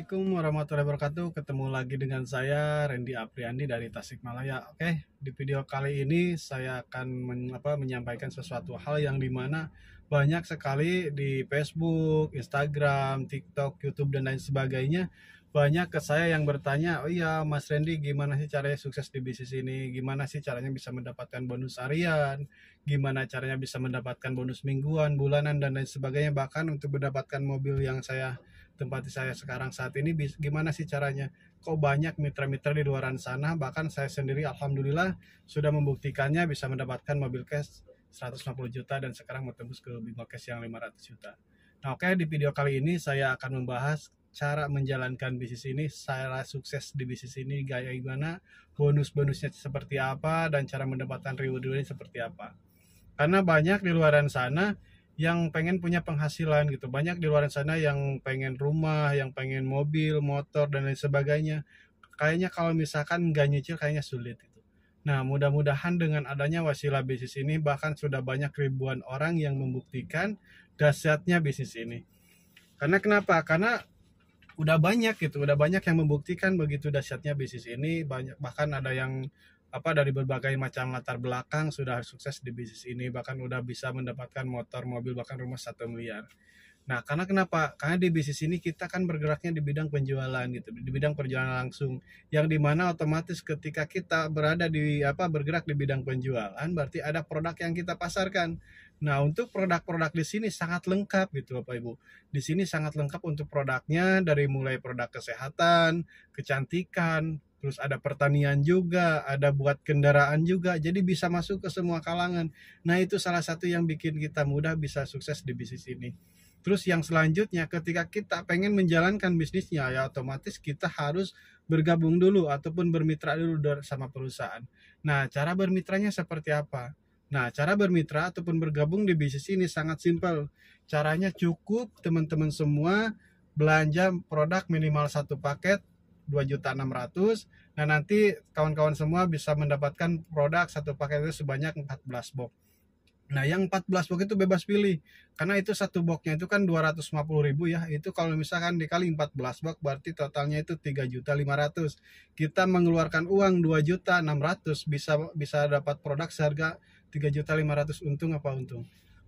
Assalamualaikum warahmatullahi wabarakatuh. Ketemu lagi dengan saya Randy Apriandi dari Tasikmalaya. Oke, di video kali ini saya akan menyampaikan sesuatu hal yang dimana banyak sekali di Facebook, Instagram, TikTok, YouTube dan lain sebagainya. Banyak ke saya yang bertanya, oh iya Mas Randy, gimana sih caranya sukses di bisnis ini? Gimana sih caranya bisa mendapatkan bonus harian? Gimana caranya bisa mendapatkan bonus mingguan, bulanan dan lain sebagainya? Bahkan untuk mendapatkan mobil yang tempat saya sekarang saat ini, gimana sih caranya? Kok banyak mitra-mitra di luaran sana, bahkan saya sendiri alhamdulillah sudah membuktikannya bisa mendapatkan mobil cash 150 juta dan sekarang mau tembus ke Bima Cash yang 500 juta. Nah, oke, di video kali ini saya akan membahas cara menjalankan bisnis ini, cara sukses di bisnis ini gaya gimana, bonus-bonusnya seperti apa, dan cara mendapatkan reward-rewardnya seperti apa. Karena banyak di luaran sana yang pengen punya penghasilan gitu. Banyak di luar sana yang pengen rumah, yang pengen mobil, motor, dan lain sebagainya. Kayaknya kalau misalkan nggak nyicil kayaknya sulit itu. Nah, mudah-mudahan dengan adanya wasilah bisnis ini, bahkan sudah banyak ribuan orang yang membuktikan dahsyatnya bisnis ini. Karena kenapa? Karena udah banyak gitu, udah banyak yang membuktikan begitu dahsyatnya bisnis ini. Banyak, bahkan ada yang dari berbagai macam latar belakang sudah sukses di bisnis ini, bahkan udah bisa mendapatkan motor, mobil, bahkan rumah 1 miliar. Nah, karena kenapa? Karena di bisnis ini kita kan bergeraknya di bidang penjualan gitu, di bidang perjalanan langsung, yang dimana otomatis ketika kita berada di bergerak di bidang penjualan, berarti ada produk yang kita pasarkan. Nah, untuk produk-produk di sini sangat lengkap gitu Bapak Ibu. Di sini sangat lengkap untuk produknya, dari mulai produk kesehatan, kecantikan, terus ada pertanian juga, ada buat kendaraan juga, jadi bisa masuk ke semua kalangan. Nah, itu salah satu yang bikin kita mudah bisa sukses di bisnis ini. Terus yang selanjutnya, ketika kita pengen menjalankan bisnisnya, ya otomatis kita harus bergabung dulu ataupun bermitra dulu sama perusahaan. Nah, cara bermitranya seperti apa? Nah, cara bermitra ataupun bergabung di bisnis ini sangat simpel. Caranya cukup teman-teman semua belanja produk minimal satu paket 2.600.000. Nah, nanti kawan-kawan semua bisa mendapatkan produk satu paket itu sebanyak 14 box. Nah, yang 14 box itu bebas pilih. Karena itu satu boxnya itu kan 250.000 ya. Itu kalau misalkan dikali 14 box berarti totalnya itu 3.500.000. Kita mengeluarkan uang 2.600.000 bisa dapat produk seharga 3.500.000. Untung apa untung?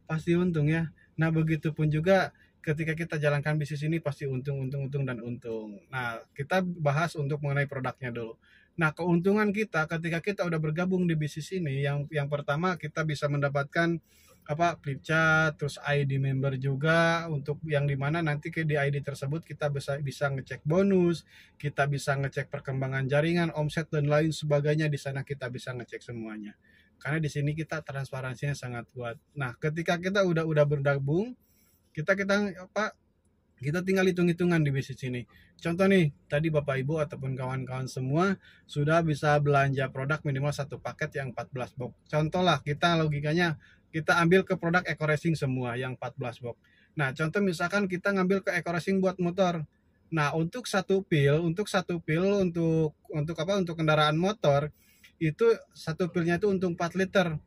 Pasti untung ya. Nah, begitupun juga ketika kita jalankan bisnis ini pasti untung, dan untung. Nah, kita bahas untuk mengenai produknya dulu. Nah, keuntungan kita ketika kita udah bergabung di bisnis ini, yang pertama kita bisa mendapatkan flip chart, terus ID member juga, untuk yang dimana nanti di ID tersebut kita bisa ngecek bonus, kita bisa ngecek perkembangan jaringan, omset dan lain sebagainya. Di sana kita bisa ngecek semuanya. Karena di sini kita transparansinya sangat kuat. Nah, ketika kita udah bergabung, kita tinggal hitung-hitungan di bisnis ini. Contoh nih, tadi Bapak Ibu ataupun kawan-kawan semua sudah bisa belanja produk minimal satu paket yang 14 box. Contoh lah, logikanya kita ambil ke produk Eco Racing semua yang 14 box. Nah, contoh misalkan kita ngambil ke Eco Racing buat motor. Nah, untuk satu pil untuk kendaraan motor itu satu pilnya itu untuk 4 liter.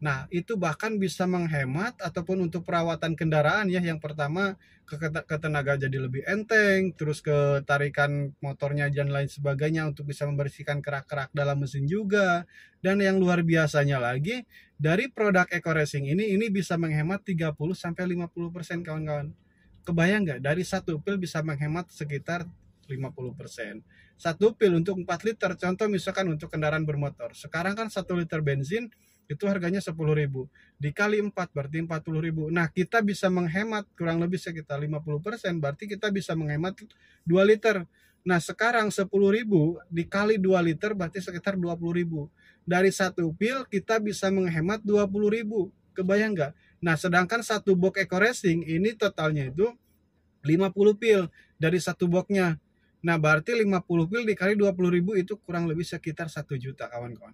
Nah, itu bahkan bisa menghemat ataupun untuk perawatan kendaraan ya. Yang pertama, ke tenaga jadi lebih enteng, terus ke tarikan motornya dan lain sebagainya untuk bisa membersihkan kerak-kerak dalam mesin juga. Dan yang luar biasanya lagi, dari produk Eco Racing ini bisa menghemat 30-50% kawan-kawan. Kebayang nggak? Dari satu pil bisa menghemat sekitar 50%. Satu pil untuk 4 liter, contoh misalkan untuk kendaraan bermotor. Sekarang kan 1 liter bensin itu harganya 10.000, dikali 4 berarti 40.000. Nah, kita bisa menghemat kurang lebih sekitar 50%, berarti kita bisa menghemat 2 liter. Nah, sekarang 10.000 dikali 2 liter berarti sekitar 20.000. Dari satu pil kita bisa menghemat 20.000. Kebayang nggak? Nah, sedangkan satu box Eco Racing ini totalnya itu 50 pil dari satu boxnya. Nah, berarti 50 pil dikali 20.000 itu kurang lebih sekitar 1 juta kawan-kawan.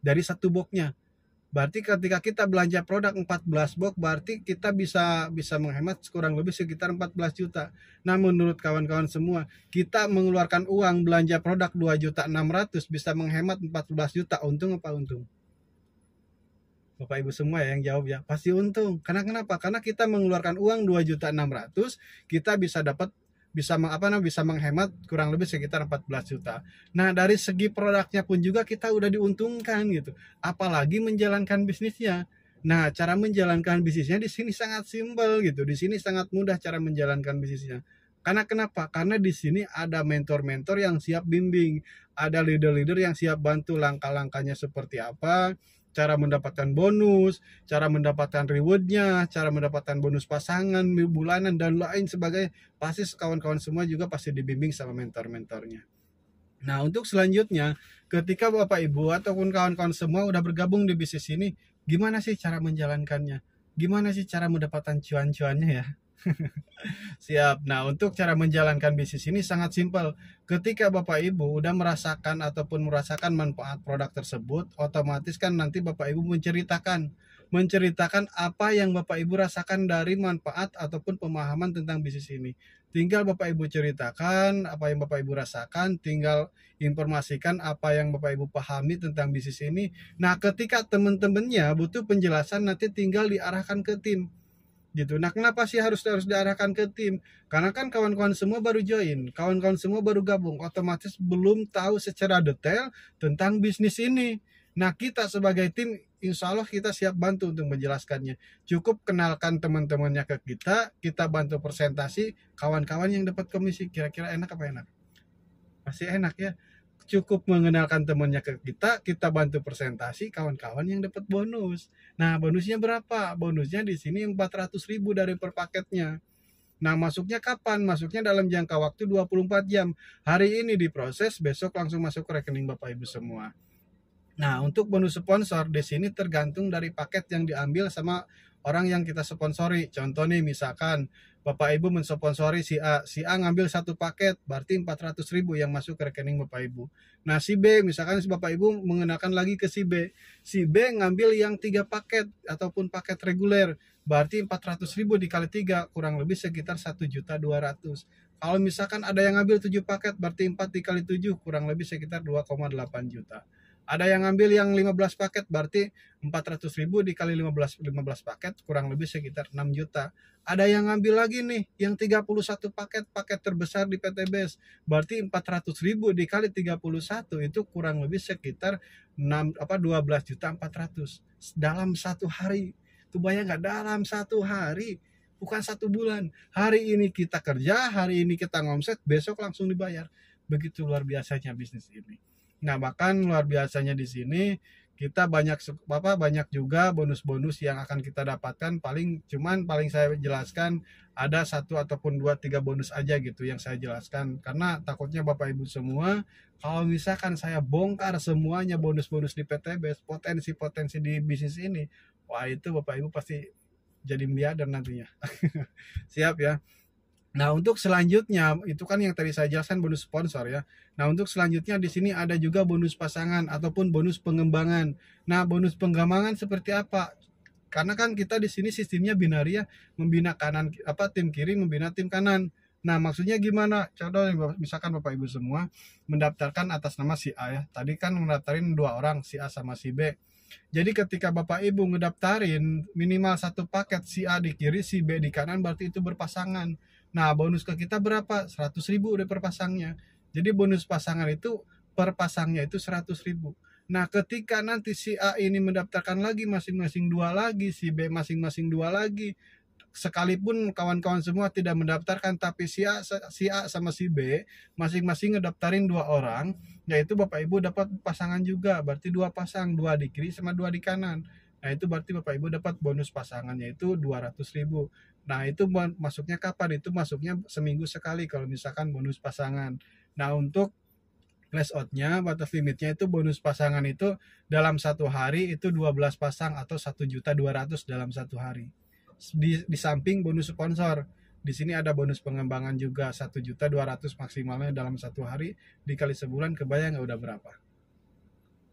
Dari satu boxnya. Berarti ketika kita belanja produk 14 box, berarti kita bisa menghemat kurang lebih sekitar 14 juta. Nah, menurut kawan-kawan semua, kita mengeluarkan uang belanja produk 2.600.000 bisa menghemat 14 juta. Untung apa untung? Bapak Ibu semua yang jawab ya, pasti untung. Karena kenapa? Karena kita mengeluarkan uang 2.600.000, kita bisa dapat bisa menghemat kurang lebih sekitar 14 juta. Nah, dari segi produknya pun juga kita udah diuntungkan gitu. Apalagi menjalankan bisnisnya. Nah, cara menjalankan bisnisnya di sini sangat simpel gitu. Di sini sangat mudah cara menjalankan bisnisnya. Karena kenapa? Karena di sini ada mentor-mentor yang siap bimbing, ada leader-leader yang siap bantu langkah-langkahnya seperti apa, cara mendapatkan bonus, cara mendapatkan rewardnya, cara mendapatkan bonus pasangan, bulanan, dan lain sebagainya. Pasti kawan-kawan semua juga pasti dibimbing sama mentor-mentornya. Nah, untuk selanjutnya, ketika Bapak Ibu ataupun kawan-kawan semua udah bergabung di bisnis ini, gimana sih cara menjalankannya? Gimana sih cara mendapatkan cuan-cuannya ya? Siap. Nah, untuk cara menjalankan bisnis ini sangat simpel. Ketika Bapak Ibu udah merasakan manfaat produk tersebut, otomatis kan nanti Bapak Ibu menceritakan apa yang Bapak Ibu rasakan dari manfaat ataupun pemahaman tentang bisnis ini. Tinggal Bapak Ibu ceritakan apa yang Bapak Ibu rasakan, tinggal informasikan apa yang Bapak Ibu pahami tentang bisnis ini. Nah, ketika teman-temannya butuh penjelasan, nanti tinggal diarahkan ke tim gitu. Nah, kenapa sih harus diarahkan ke tim? Karena kan kawan-kawan semua baru join, kawan-kawan semua baru gabung, otomatis belum tahu secara detail tentang bisnis ini. Nah, kita sebagai tim, insya Allah kita siap bantu untuk menjelaskannya. Cukup kenalkan teman-temannya ke kita bantu presentasi, kawan-kawan yang dapat komisi. Kira-kira enak apa enak? Masih enak ya. Cukup mengenalkan temannya ke kita bantu presentasi, kawan-kawan yang dapat bonus. Nah, bonusnya berapa? Bonusnya di sini 400.000 dari per paketnya. Nah, masuknya kapan? Masuknya dalam jangka waktu 24 jam. Hari ini diproses, besok langsung masuk ke rekening Bapak Ibu semua. Nah, untuk bonus sponsor di sini tergantung dari paket yang diambil sama orang yang kita sponsori. Contoh nih, misalkan Bapak Ibu mensponsori si A ngambil satu paket, berarti 400.000 yang masuk ke rekening Bapak Ibu. Nah, si B, misalkan si Bapak Ibu mengenakan lagi ke si B ngambil yang 3 paket ataupun paket reguler, berarti 400.000 dikali 3 kurang lebih sekitar 1.200.000. Kalau misalkan ada yang ngambil 7 paket, berarti 4 dikali 7 kurang lebih sekitar 2,8 juta. Ada yang ngambil yang 15 paket, berarti 400.000 dikali 15 paket kurang lebih sekitar 6 juta. Ada yang ngambil lagi nih yang 31 paket terbesar di PTBS, berarti 400.000 dikali 31 itu kurang lebih sekitar 12.400.000 dalam satu hari. Tuh bayang nggak, dalam satu hari, bukan satu bulan. Hari ini kita kerja, hari ini kita ngomset, besok langsung dibayar. Begitu luar biasanya bisnis ini. Nah, bahkan luar biasanya di sini kita banyak juga bonus-bonus yang akan kita dapatkan. Paling saya jelaskan ada 1 ataupun 2 3 bonus aja gitu yang saya jelaskan, karena takutnya Bapak Ibu semua kalau misalkan saya bongkar semuanya bonus-bonus di PTBS, potensi-potensi di bisnis ini, wah itu Bapak Ibu pasti jadi miliarder nantinya. Siap ya. Nah, untuk selanjutnya itu kan yang tadi saya jelaskan bonus sponsor ya. Nah, untuk selanjutnya di sini ada juga bonus pasangan ataupun bonus pengembangan. Nah, bonus pengembangan seperti apa? Karena kan kita di sini sistemnya binaria, membina tim kiri membina tim kanan. Nah, maksudnya gimana? Contoh misalkan Bapak Ibu semua mendaftarkan atas nama si A ya. Tadi kan mendaftarin 2 orang, si A sama si B. Jadi ketika Bapak Ibu ngedaftarin minimal 1 paket, si A di kiri, si B di kanan, berarti itu berpasangan. Nah, bonus ke kita berapa? 100.000 udah per pasangnya. Jadi bonus pasangan itu per pasangnya itu 100.000. Nah, ketika nanti si A ini mendaftarkan lagi masing-masing 2 lagi, si B masing-masing 2 lagi, sekalipun kawan-kawan semua tidak mendaftarkan, tapi si A sama si B masing-masing ngedaftarin 2 orang, yaitu Bapak Ibu dapat pasangan juga, berarti 2 pasang, 2 di kiri sama 2 di kanan. Nah, itu berarti Bapak Ibu dapat bonus pasangannya itu 200.000. Nah, itu masuknya kapan? Itu masuknya seminggu sekali kalau misalkan bonus pasangan. Nah, untuk flash out-nya, batas limitnya itu bonus pasangan itu dalam 1 hari itu 12 pasang atau 1.200.000 dalam 1 hari. Di samping bonus sponsor, di sini ada bonus pengembangan juga 1.200.000 maksimalnya dalam 1 hari, dikali sebulan, kebayang nggak udah berapa?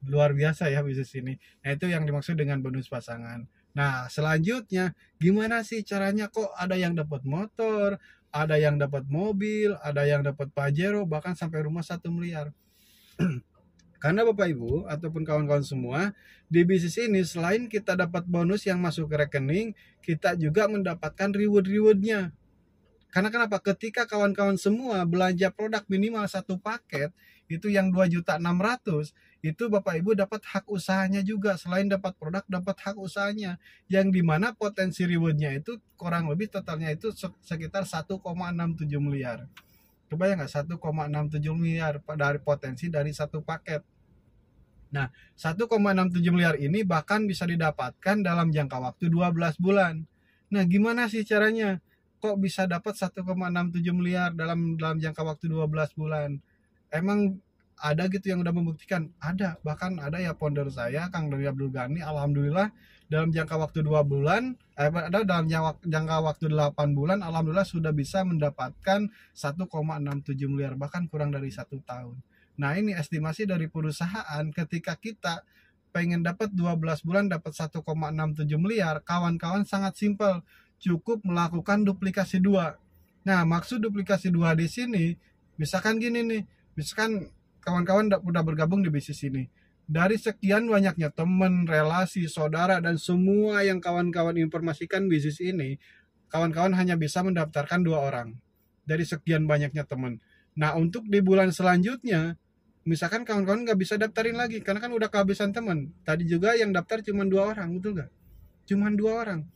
Luar biasa ya bisnis ini. Nah, itu yang dimaksud dengan bonus pasangan. Nah, selanjutnya gimana sih caranya? Kok ada yang dapat motor, ada yang dapat mobil, ada yang dapat Pajero, bahkan sampai rumah 1 miliar. Karena Bapak Ibu ataupun kawan-kawan semua, di bisnis ini selain kita dapat bonus yang masuk ke rekening, kita juga mendapatkan reward-rewardnya. Karena kenapa? Ketika kawan-kawan semua belanja produk minimal satu paket, itu yang 2.600.000, itu Bapak Ibu dapat hak usahanya juga. Selain dapat produk, dapat hak usahanya. Yang dimana potensi rewardnya itu kurang lebih totalnya itu sekitar 1,67 miliar. Kebayang nggak? 1,67 miliar dari potensi dari satu paket. Nah, 1,67 miliar ini bahkan bisa didapatkan dalam jangka waktu 12 bulan. Nah, gimana sih caranya? Kok bisa dapat 1,67 miliar dalam jangka waktu 12 bulan? Emang ada gitu yang udah membuktikan? Ada, bahkan ada ya founder saya, Kang Doni Abdul Ghani, alhamdulillah dalam jangka waktu 2 bulan, ada dalam jangka waktu 8 bulan, alhamdulillah sudah bisa mendapatkan 1,67 miliar, bahkan kurang dari 1 tahun. Nah, ini estimasi dari perusahaan ketika kita pengen dapat 12 bulan dapat 1,67 miliar, kawan-kawan sangat simpel, cukup melakukan duplikasi 2. Nah, maksud duplikasi 2 di sini, misalkan gini nih, misalkan kawan-kawan udah bergabung di bisnis ini. Dari sekian banyaknya teman, relasi, saudara, dan semua yang kawan-kawan informasikan bisnis ini, kawan-kawan hanya bisa mendaftarkan 2 orang. Dari sekian banyaknya teman. Nah, untuk di bulan selanjutnya, misalkan kawan-kawan nggak bisa daftarin lagi, karena kan udah kehabisan teman. Tadi juga yang daftar cuma 2 orang, betul nggak? Cuma 2 orang.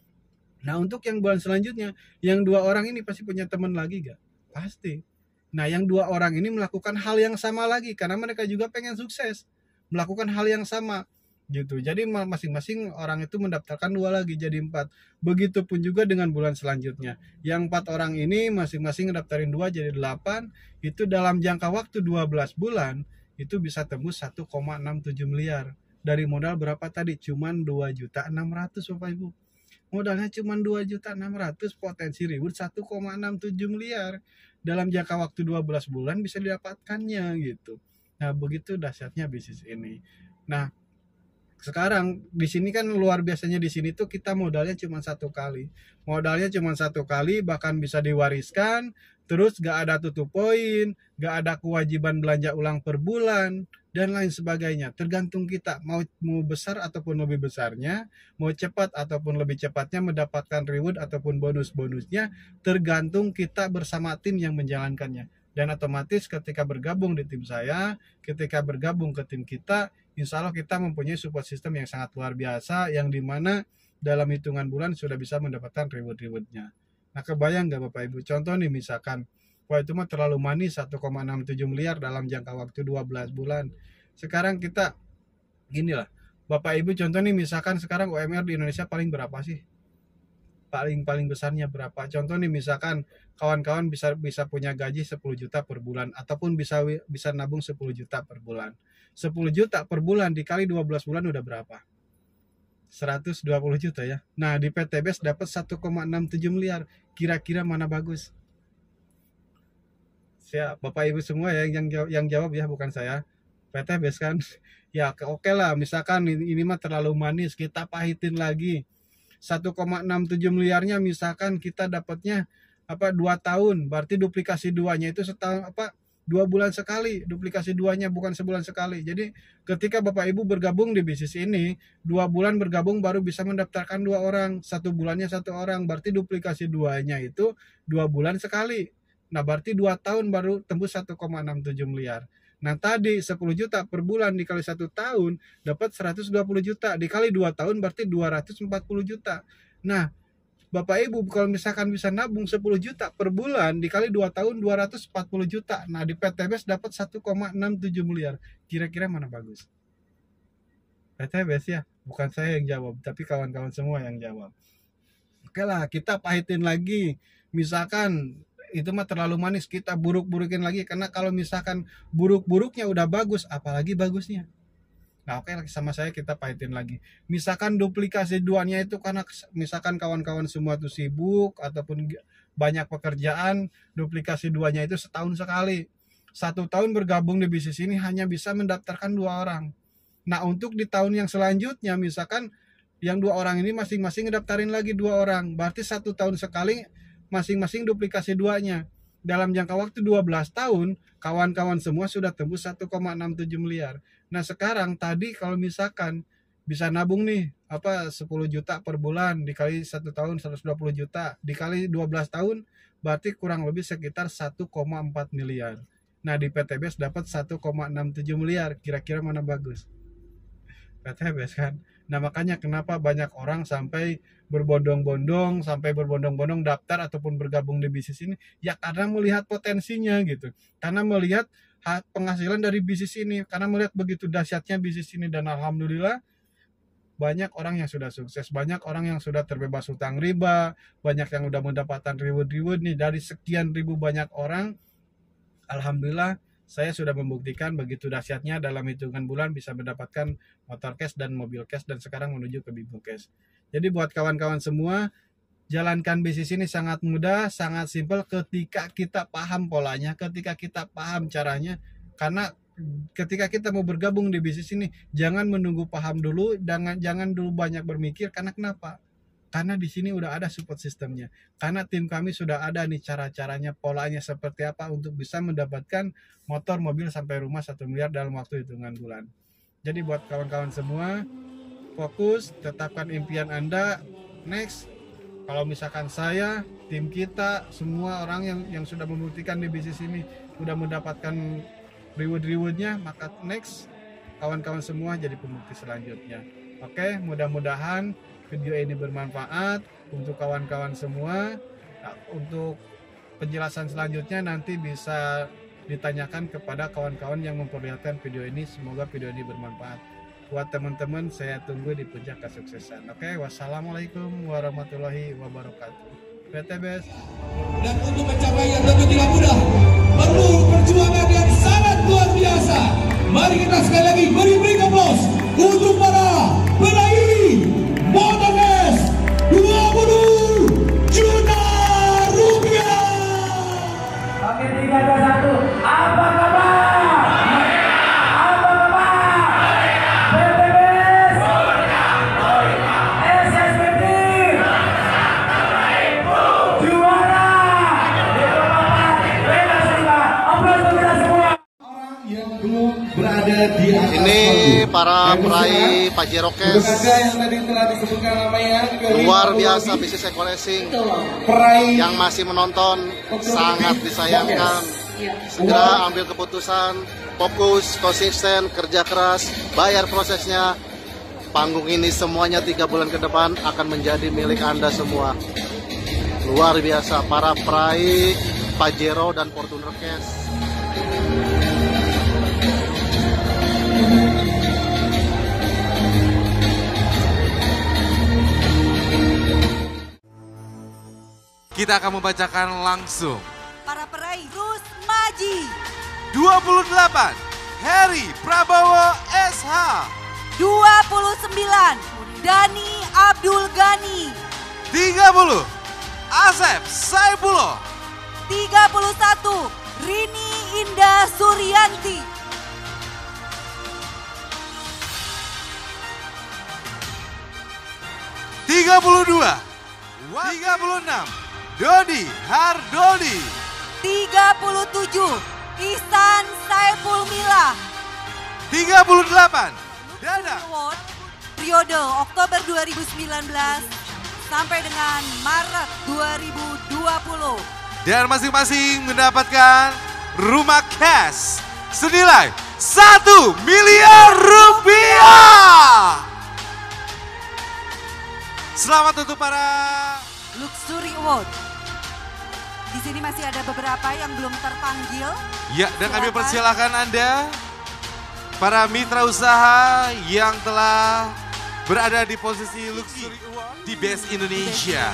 Nah, untuk yang bulan selanjutnya, yang 2 orang ini pasti punya teman lagi gak? Pasti. Nah, yang 2 orang ini melakukan hal yang sama lagi, karena mereka juga pengen sukses. Melakukan hal yang sama. Gitu. Jadi masing-masing orang itu mendaftarkan 2 lagi, jadi 4. Begitupun juga dengan bulan selanjutnya. Yang 4 orang ini masing-masing mendaftarin 2 jadi 8. Itu dalam jangka waktu 12 bulan, itu bisa tembus 1,67 miliar. Dari modal berapa tadi? Cuman 2.600.000 Bapak Ibu. Modalnya cuma 2.600.000, potensi reward 1,67 miliar. Dalam jangka waktu 12 bulan bisa didapatkannya gitu. Nah, begitu dahsyatnya bisnis ini. Nah, sekarang di sini kan luar biasanya di sini tuh kita modalnya cuma 1 kali. Modalnya cuma 1 kali, bahkan bisa diwariskan, terus gak ada tutup poin, gak ada kewajiban belanja ulang per bulan, dan lain sebagainya. Tergantung kita mau besar ataupun lebih besarnya, mau cepat ataupun lebih cepatnya mendapatkan reward ataupun bonus-bonusnya, tergantung kita bersama tim yang menjalankannya. Dan otomatis ketika bergabung di tim saya, ketika bergabung ke tim kita, insya Allah kita mempunyai support system yang sangat luar biasa, yang dimana dalam hitungan bulan sudah bisa mendapatkan reward-rewardnya. Nah, kebayang nggak Bapak Ibu? Contoh nih misalkan, wah itu mah terlalu manis 1,67 miliar dalam jangka waktu 12 bulan. Sekarang kita, gini lah, Bapak Ibu contoh nih misalkan sekarang UMR di Indonesia paling berapa sih? Paling besarnya berapa? Contoh nih misalkan kawan-kawan bisa punya gaji 10 juta per bulan, ataupun bisa nabung 10 juta per bulan. 10 juta per bulan dikali 12 bulan udah berapa? 120 juta ya. Nah, di PTBS dapat 1,67 miliar. Kira-kira mana bagus? Siap, Bapak Ibu semua ya yang jawab ya, bukan saya. PTBS kan. Ya, oke lah, misalkan ini mah terlalu manis, kita pahitin lagi. 1,67 miliarnya misalkan kita dapatnya 2 tahun, berarti duplikasi 2-nya itu setahun 2 bulan sekali, duplikasi 2-nya bukan sebulan sekali. Jadi ketika Bapak Ibu bergabung di bisnis ini, 2 bulan bergabung baru bisa mendaftarkan 2 orang, 1 bulannya 1 orang, berarti duplikasi 2-nya itu 2 bulan sekali. Nah, berarti 2 tahun baru tembus 1,67 miliar. Nah, tadi 10 juta per bulan dikali 1 tahun dapat 120 juta, dikali 2 tahun berarti 240 juta. Nah, Bapak Ibu kalau misalkan bisa nabung 10 juta per bulan dikali 2 tahun 240 juta. Nah, di PTBS dapat 1,67 miliar. Kira-kira mana bagus? PTBS ya, bukan saya yang jawab, tapi kawan-kawan semua yang jawab. Oke lah, kita pahitin lagi. Misalkan itu mah terlalu manis, kita buruk-burukin lagi, karena kalau misalkan buruk-buruknya udah bagus, apalagi bagusnya. Nah, oke, sama saya kita pahitin lagi. Misalkan duplikasi 2-nya itu karena misalkan kawan-kawan semua tuh sibuk ataupun banyak pekerjaan, duplikasi 2-nya itu setahun sekali. 1 tahun bergabung di bisnis ini hanya bisa mendaftarkan 2 orang. Nah, untuk di tahun yang selanjutnya misalkan yang 2 orang ini masing-masing ngedaftarin lagi 2 orang, berarti 1 tahun sekali masing-masing duplikasi 2-nya. Dalam jangka waktu 12 tahun, kawan-kawan semua sudah tembus 1,67 miliar. Nah, sekarang tadi kalau misalkan bisa nabung nih 10 juta per bulan dikali 1 tahun 120 juta, dikali 12 tahun berarti kurang lebih sekitar 1,4 miliar. Nah di PTBS dapat 1,67 miliar, kira-kira mana bagus? PTBS kan. Nah makanya kenapa banyak orang sampai berbondong-bondong daftar ataupun bergabung di bisnis ini, ya karena melihat potensinya gitu, karena melihat penghasilan dari bisnis ini, karena melihat begitu dahsyatnya bisnis ini. Dan alhamdulillah banyak orang yang sudah sukses, banyak orang yang sudah terbebas hutang riba, banyak yang sudah mendapatkan reward nih dari sekian ribu banyak orang. Alhamdulillah saya sudah membuktikan begitu dahsyatnya dalam hitungan bulan bisa mendapatkan motor cash dan mobil cash, dan sekarang menuju ke Bimbo Cash. Jadi buat kawan-kawan semua, jalankan bisnis ini sangat mudah, sangat simpel ketika kita paham polanya, ketika kita paham caranya. Karena ketika kita mau bergabung di bisnis ini, jangan menunggu paham dulu, jangan dulu banyak berpikir. Karena kenapa? Karena di sini udah ada support sistemnya. Karena tim kami sudah ada nih cara-caranya, polanya seperti apa untuk bisa mendapatkan motor, mobil sampai rumah 1 miliar dalam waktu hitungan bulan. Jadi buat kawan-kawan semua, fokus, tetapkan impian Anda. Next, kalau misalkan saya, tim kita, semua orang yang sudah membuktikan di bisnis ini sudah mendapatkan rewardnya, maka next kawan-kawan semua jadi pembukti selanjutnya. Oke, mudah-mudahan video ini bermanfaat untuk kawan-kawan semua. Nah, untuk penjelasan selanjutnya nanti bisa ditanyakan kepada kawan-kawan yang memperlihatkan video ini. Semoga video ini bermanfaat buat teman-teman. Saya tunggu di puncak kesuksesan. Oke, wassalamualaikum warahmatullahi wabarakatuh. PTBS. Dan untuk mencapai yang tentu tidak mudah, perlu perjuangan yang sangat luar biasa. Mari kita sekali lagi beri aplaus untuk para peraih motor cash 20 juta rupiah. Oke, 3, 2, 1. Apa kabar? Apa kabar? PTBS SSBD juara. Beda semua. Aplaus untuk kita semua. Orang yang belum berada di atas Ini panggung. para Dan peraih misalkan, Pajero untuk Cash, Anda yang tadi telah disebutkan namanya, luar biasa bisnis eco-racing. peraih Yang masih menonton sangat disayangkan. Segera ambil keputusan, fokus, konsisten, kerja keras, bayar prosesnya. Panggung ini semuanya 3 bulan ke depan akan menjadi milik Anda semua. Luar biasa para peraih Pajero dan Fortuner Cash. Kita akan membacakan langsung. Para peraih Rusmaji 28, Heri Prabowo SH. 29, Dani Abdul Ghani 30, Asep Saipullah. 31, Rini Indah Suryanti 32, 36, Dodi Hardodi. 37, Ihsan Saiful Milah. 38, Dadang. Award periode Oktober 2019 sampai dengan Maret 2020. Dan masing-masing mendapatkan rumah cash senilai 1 miliar rupiah. Selamat untuk para Luxury Award. Di sini masih ada beberapa yang belum terpanggil. ya, dan kami Silakan. persilakan Anda para mitra usaha yang telah berada di posisi Luxury Award di Best Indonesia.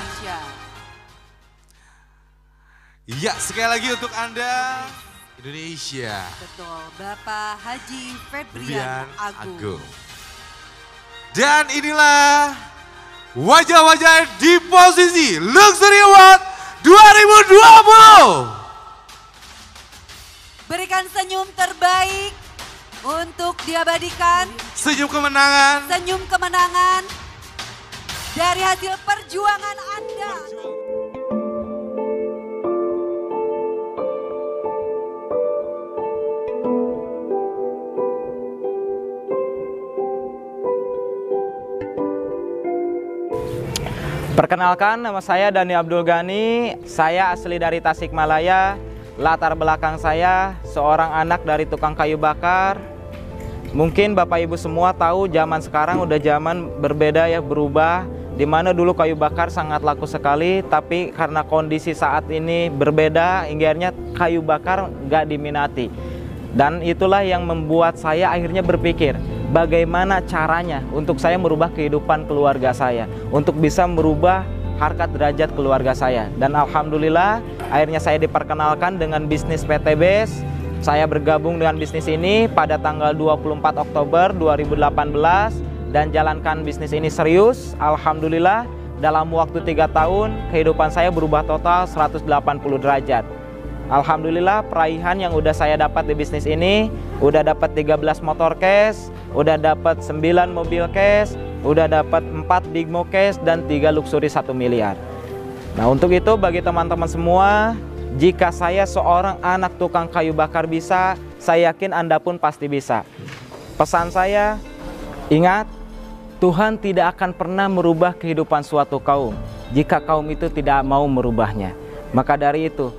Ya, sekali lagi untuk Anda Indonesia. Betul, Bapak Haji Febrian Febrian Agung. Agung. Dan inilah wajah-wajah di posisi Luxury Award 2020. Berikan senyum terbaik untuk diabadikan Senyum kemenangan. senyum kemenangan dari hasil perjuangan Anda. Perkenalkan, nama saya Dani Abdul Ghani. Saya asli dari Tasikmalaya. Latar belakang saya seorang anak dari tukang kayu bakar. Mungkin Bapak Ibu semua tahu zaman sekarang udah zaman berbeda ya, berubah. Dimana dulu kayu bakar sangat laku sekali, tapi karena kondisi saat ini berbeda, hingga kayu bakar nggak diminati. Dan itulah yang membuat saya akhirnya berpikir, bagaimana caranya untuk saya merubah kehidupan keluarga saya, untuk bisa merubah harkat derajat keluarga saya. Dan alhamdulillah akhirnya saya diperkenalkan dengan bisnis PT BES. Saya bergabung dengan bisnis ini pada tanggal 24 Oktober 2018 dan jalankan bisnis ini serius. Alhamdulillah dalam waktu 3 tahun kehidupan saya berubah total 180 derajat. Alhamdulillah peraihan yang udah saya dapat di bisnis ini, udah dapat 13 motor cash, udah dapat 9 mobil cash, udah dapat 4 big mo cash dan 3 luxury 1 miliar. Nah, untuk itu bagi teman-teman semua, jika saya seorang anak tukang kayu bakar bisa, saya yakin Anda pun pasti bisa. Pesan saya, ingat, Tuhan tidak akan pernah merubah kehidupan suatu kaum jika kaum itu tidak mau merubahnya. Maka dari itu,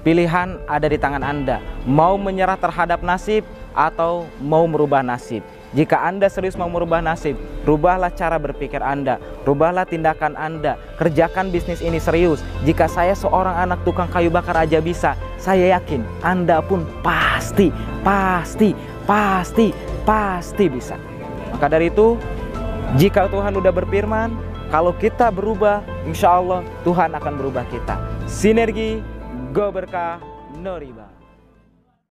pilihan ada di tangan Anda, mau menyerah terhadap nasib atau mau merubah nasib. Jika Anda serius mau merubah nasib, rubahlah cara berpikir Anda, rubahlah tindakan Anda, kerjakan bisnis ini serius. Jika saya seorang anak tukang kayu bakar aja bisa, saya yakin Anda pun pasti bisa. Maka dari itu, jika Tuhan udah berfirman, kalau kita berubah, insya Allah Tuhan akan berubah kita. Sinergi, go berkah, no riba.